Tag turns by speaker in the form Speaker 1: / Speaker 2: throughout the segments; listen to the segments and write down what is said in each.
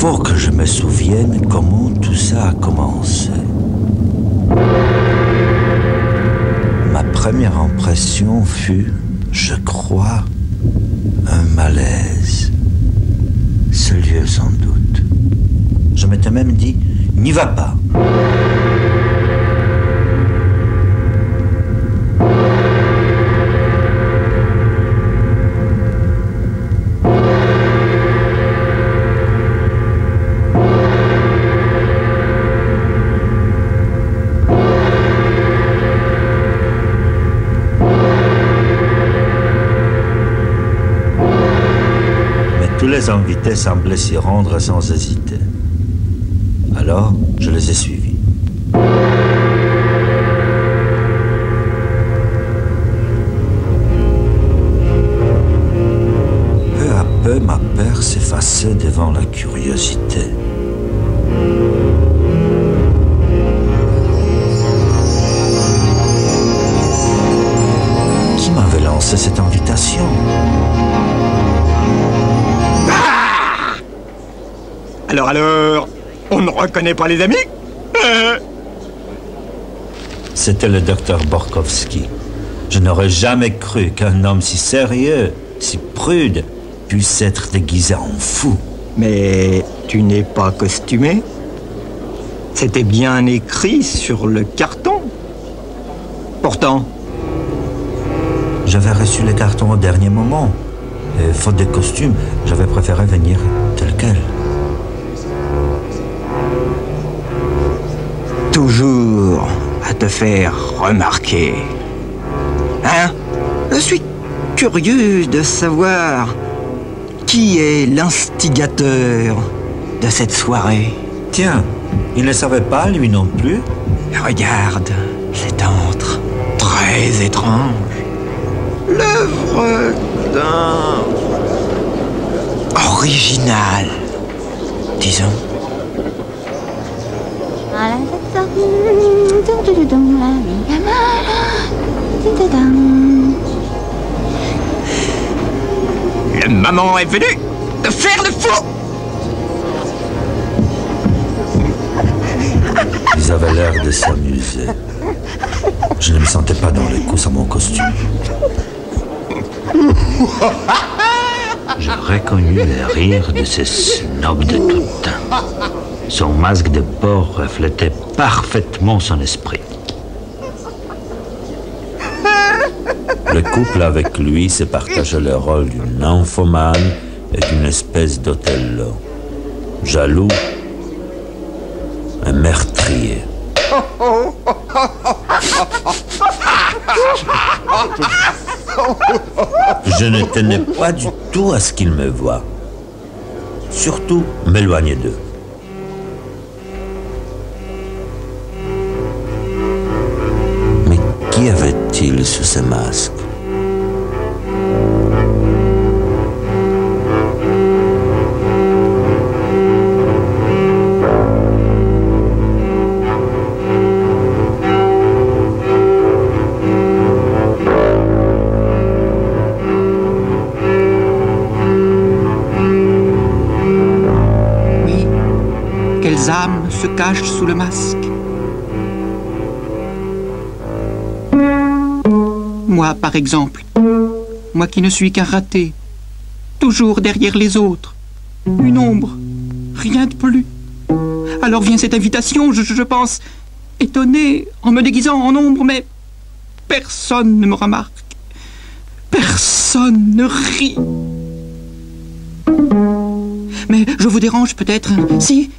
Speaker 1: faut que je me souvienne comment tout ça a commencé. Ma première impression fut, je crois, un malaise. Ce lieu sans doute. Je m'étais même dit, n'y va pas. Tous les invités semblaient s'y rendre sans hésiter. Alors, je les ai suivis. Peu à peu, ma peur s'effaçait devant la curiosité. Qui m'avait lancé cette invitation ?
Speaker 2: Alors, on ne reconnaît pas les amis?
Speaker 1: C'était le docteur Borkowski. Je n'aurais jamais cru qu'un homme si sérieux, si prude, puisse être déguisé en fou.
Speaker 2: Mais tu n'es pas costumé? C'était bien écrit sur le carton. Pourtant...
Speaker 1: J'avais reçu les cartons au dernier moment. Et faute de costume, j'avais préféré venir tel quel.
Speaker 2: Toujours à te faire remarquer. Hein? Je suis curieux de savoir qui est l'instigateur de cette soirée.
Speaker 1: Tiens, il ne savait pas, lui non plus.
Speaker 2: Regarde, cet antre très étrange. L'œuvre d'un original, disons. Le moment est venu de faire le fou.
Speaker 1: Ils avaient l'air de s'amuser. Je ne me sentais pas dans les coups à mon costume. Je reconnus les rires de ce snob de tout temps. Son masque de porc reflétait parfaitement son esprit. Le couple avec lui se partageait le rôle d'une nymphomane et d'une espèce d'Othello. Jaloux, un meurtrier. Je ne tenais pas du tout à ce qu'ils me voient. Surtout, m'éloigner d'eux. Mais qui avait-il sous ce masque?
Speaker 2: Quelles âmes se cachent sous le masque? Moi, par exemple. Moi qui ne suis qu'un raté. Toujours derrière les autres. Une ombre. Rien de plus. Alors vient cette invitation, je pense, étonné, en me déguisant en ombre, mais personne ne me remarque. Personne ne rit. Mais je vous dérange peut-être? Si.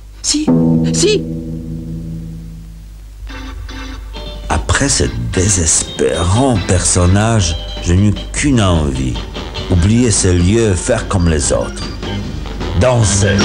Speaker 1: Après ce désespérant personnage, je n'eus qu'une envie. Oublier ce lieu, faire comme les autres. Danser.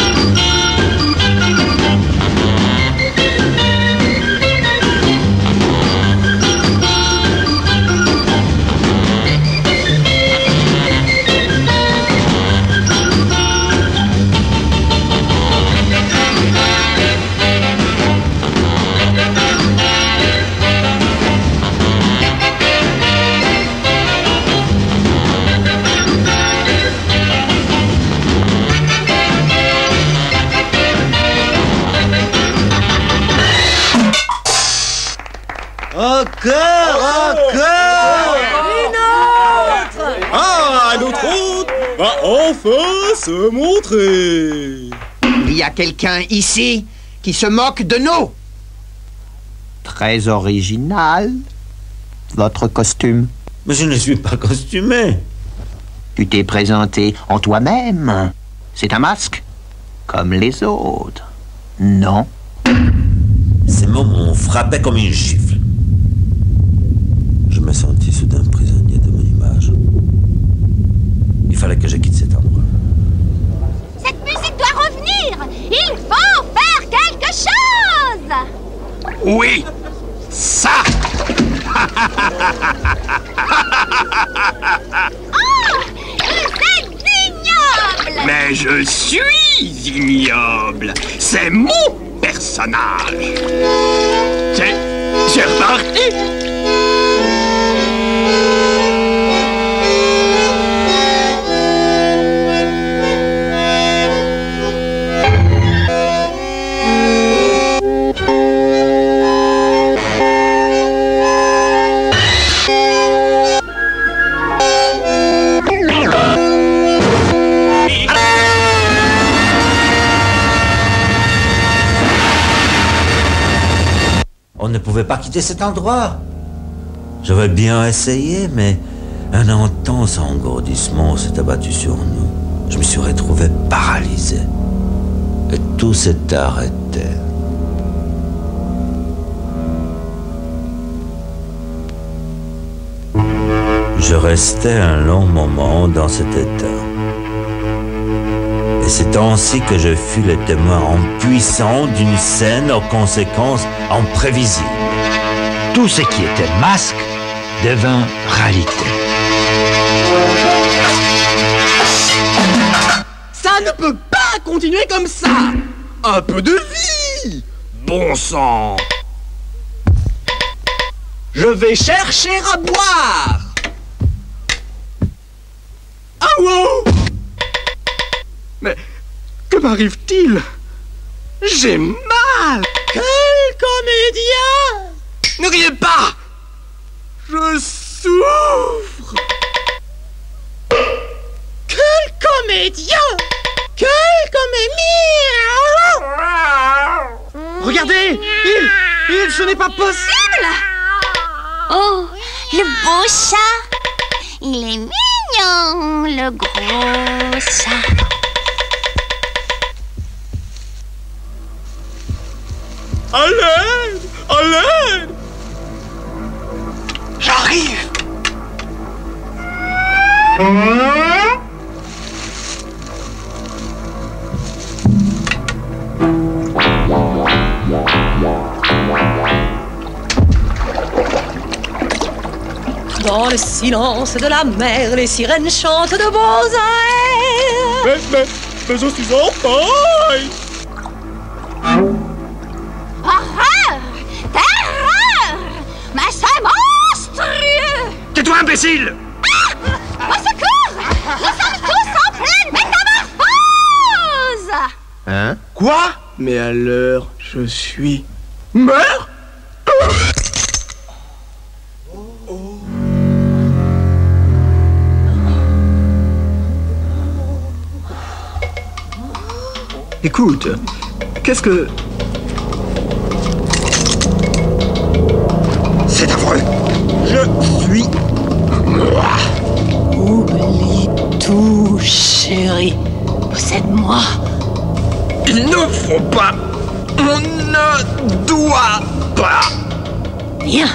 Speaker 3: Ah, notre hôte va enfin se montrer.
Speaker 4: Il y a quelqu'un ici qui se moque de nous. Très original, votre costume.
Speaker 1: Mais je ne suis pas costumé.
Speaker 4: Tu t'es présenté en toi-même. C'est un masque, comme les autres. Non.
Speaker 1: Ces mots m'ont frappé comme une gifle. Je me sentis soudain prisonnier de mon image. Il fallait que je quitte cet endroit.
Speaker 5: Cette musique doit revenir. Il faut faire quelque chose.
Speaker 6: Oui, ça.
Speaker 5: Oh, vous êtes ignoble.
Speaker 6: Mais je suis ignoble. C'est mon personnage. J'ai remarqué.
Speaker 1: On ne pouvait pas quitter cet endroit. J'avais bien essayé, mais un intense engourdissement s'est abattu sur nous. Je me suis retrouvé paralysé. Et tout s'est arrêté. Je restais un long moment dans cet état. Et c'est ainsi que je fus le témoin impuissant d'une scène aux conséquences imprévisibles. Tout ce qui était masque devint réalité.
Speaker 3: Ça ne peut pas continuer comme ça. Un peu de vie. Bon sang. Je vais chercher à boire. Ah wow. Mais que m'arrive-t-il? J'ai mal. Quel comédien! Ne riez pas. Je souffre. Quel comédien! Quel comédien! Regardez! Ce n'est pas possible!
Speaker 5: Oh, le beau chat. Il est mignon, le gros chat.
Speaker 3: À l'aide! À l'aide!
Speaker 6: J'arrive.
Speaker 7: Dans le silence de la mer, les sirènes chantent de beaux airs.
Speaker 3: Mais je suis en paille!
Speaker 5: Horreur! Terreur! Mais c'est monstrueux!
Speaker 6: Tais-toi, imbécile.
Speaker 5: Au secours! Nous sommes tous en pleine métamorphose!
Speaker 4: Hein?
Speaker 3: Quoi? Mais alors, je suis... meurs?
Speaker 6: Écoute, qu'est-ce que... C'est affreux.
Speaker 3: Je suis...
Speaker 7: Oublie tout, chérie. Possède-moi.
Speaker 6: Il ne faut pas. On ne doit pas.
Speaker 7: Viens.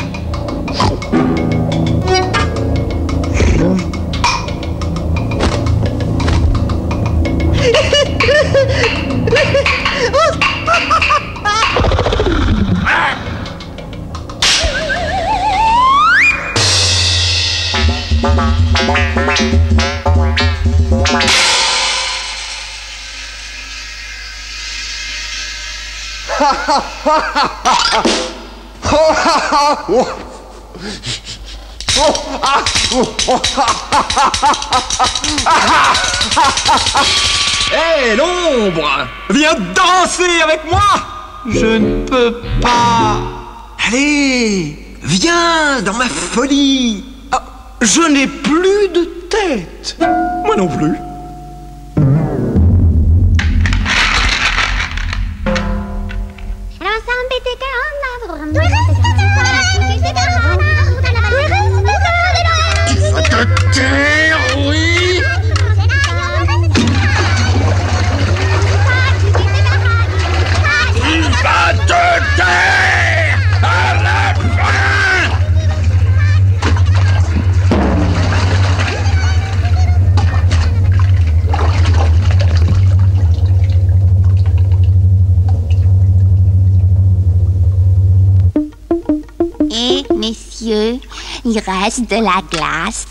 Speaker 3: Hé, l'ombre! Viens danser avec moi!
Speaker 2: Je ne peux pas.
Speaker 3: Allez, Viens dans ma folie. Ah, je n'ai plus de tête. Moi non plus. Tu vas te taire, oui. Il va te taire à la fin.
Speaker 5: Et, messieurs, il reste de la glace.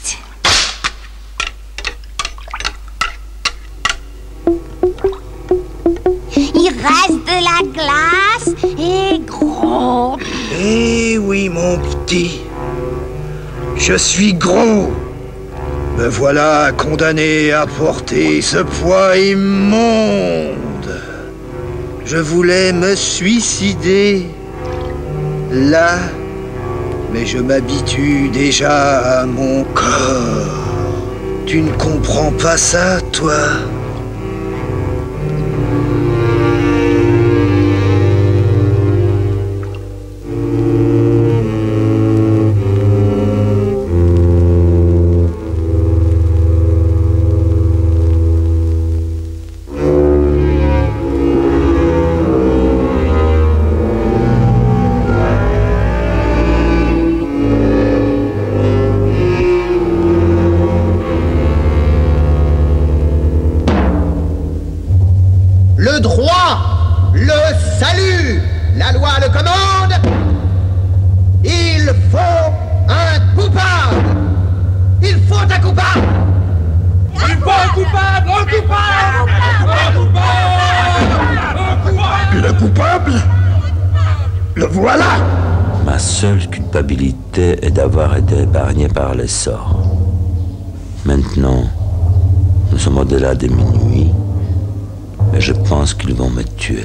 Speaker 5: Il reste de la glace et gros.
Speaker 6: Eh oui, mon petit. Je suis gros. Me voilà condamné à porter ce poids immonde. Je voulais me suicider là, mais je m'habitue déjà à mon corps. Tu ne comprends pas ça, toi?
Speaker 4: Le droit, le salut, la loi le commande. Il faut un coupable. Il faut un coupable.
Speaker 3: Il faut un coupable, un coupable, un coupable, un coupable.
Speaker 6: Le coupable? Le voilà!
Speaker 1: Ma seule culpabilité est d'avoir été épargné par les sorts. Maintenant, nous sommes au-delà de minuit, et je pense qu'ils vont me tuer.